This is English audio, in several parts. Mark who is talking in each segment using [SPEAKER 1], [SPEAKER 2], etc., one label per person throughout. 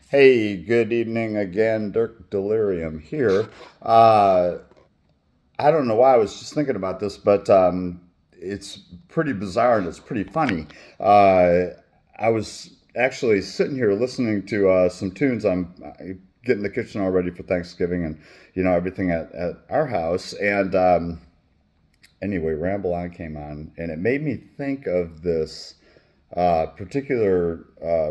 [SPEAKER 1] Hey, good evening again. Dirk Delirium here. Uh, I don't know why I was just thinking about this, but it's pretty bizarre and it's pretty funny. Uh, I was actually sitting here listening to some tunes. I'm getting the kitchen all ready for Thanksgiving and everything at our house. And anyway, Ramble On came on, and it made me think of this particular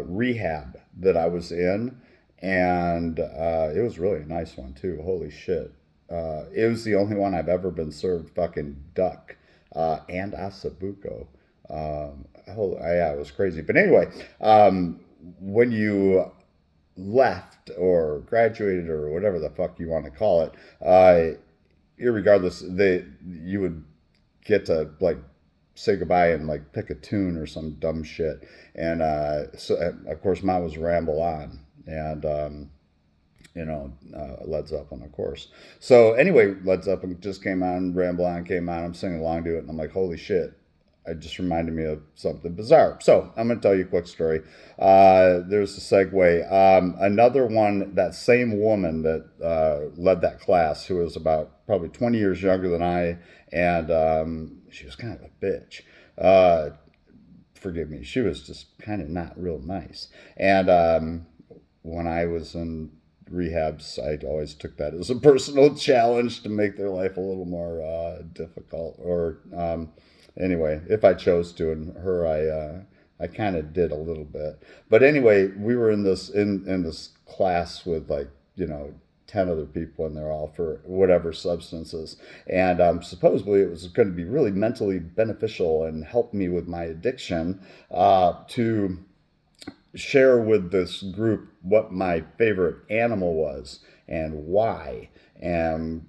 [SPEAKER 1] rehab that I was in, and it was really a nice one too. Holy shit! It was the only one I've ever been served fucking duck and asabuco. Yeah, it was crazy. But anyway, when you left or graduated or whatever the fuck you want to call it, irregardless, you would get to like say goodbye and like pick a tune or some dumb shit. And of course, mine was Ramble On. And Led Zeppelin, of course. So anyway, Led Zeppelin just came on, Ramble On came on. I'm singing along to it, and I'm like, holy shit! It just reminded me of something bizarre. So I'm going to tell you a quick story. There's a segue. Another one, that same woman that led that class, who was about probably 20 years younger than I, and she was kind of a bitch. Forgive me, she was just kind of not real nice. And when I was in rehabs, I always took that as a personal challenge to make their life a little more difficult. Or anyway, if I chose to, and her, I kind of did a little bit. But anyway, we were in this class with like 10 other people, and they're all for whatever substances. And supposedly it was going to be really mentally beneficial and help me with my addiction to share with this group what my favorite animal was and why. And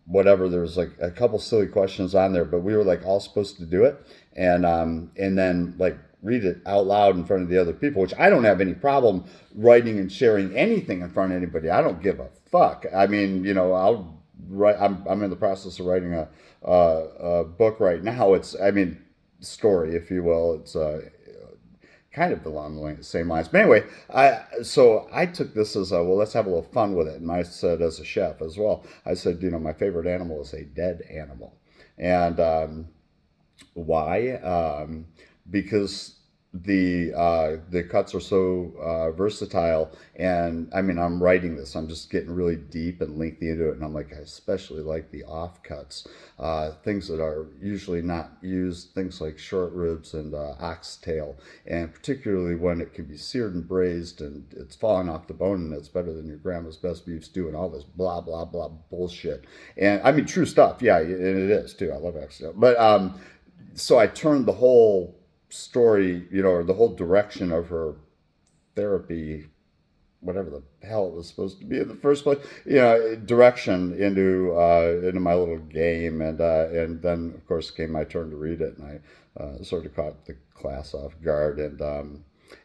[SPEAKER 1] whatever, there was like a couple silly questions on there, but we were like all supposed to do it. And then like read it out loud in front of the other people, which I don't have any problem writing and sharing anything in front of anybody. I don't give a fuck. I mean, I'll write. I'm in the process of writing a book right now. Story, if you will. It's kind of along the same lines. But anyway, I took this as well, let's have a little fun with it. And I said, as a chef as well, I said, my favorite animal is a dead animal. And why? Because the cuts are so versatile. And I mean, I'm writing this, I'm just getting really deep and lengthy into it, and I'm like, I especially like the off cuts, things that are usually not used, things like short ribs and oxtail, and particularly when it can be seared and braised and it's falling off the bone and it's better than your grandma's best beef stew and all this blah blah blah bullshit. And I mean, true stuff, yeah, and it is too. I love oxtail. But so I turned the whole story, or the whole direction of her therapy, whatever the hell it was supposed to be in the first place, direction into my little game. And then of course came my turn to read it, and I sort of caught the class off guard. And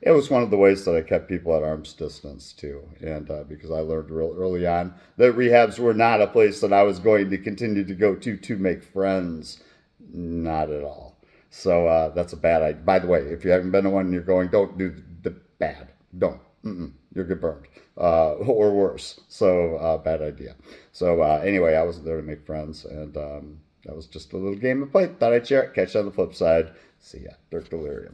[SPEAKER 1] it was one of the ways that I kept people at arm's distance too. And because I learned real early on that rehabs were not a place that I was going to continue to go to make friends. Not at all. So that's a bad idea. By the way, if you haven't been to one and you're going, don't do the bad. Don't. You'll get burned. Or worse. So bad idea. So anyway, I wasn't there to make friends. And that was just a little game of play. Thought I'd share it. Catch you on the flip side. See ya. Dirk Delirium.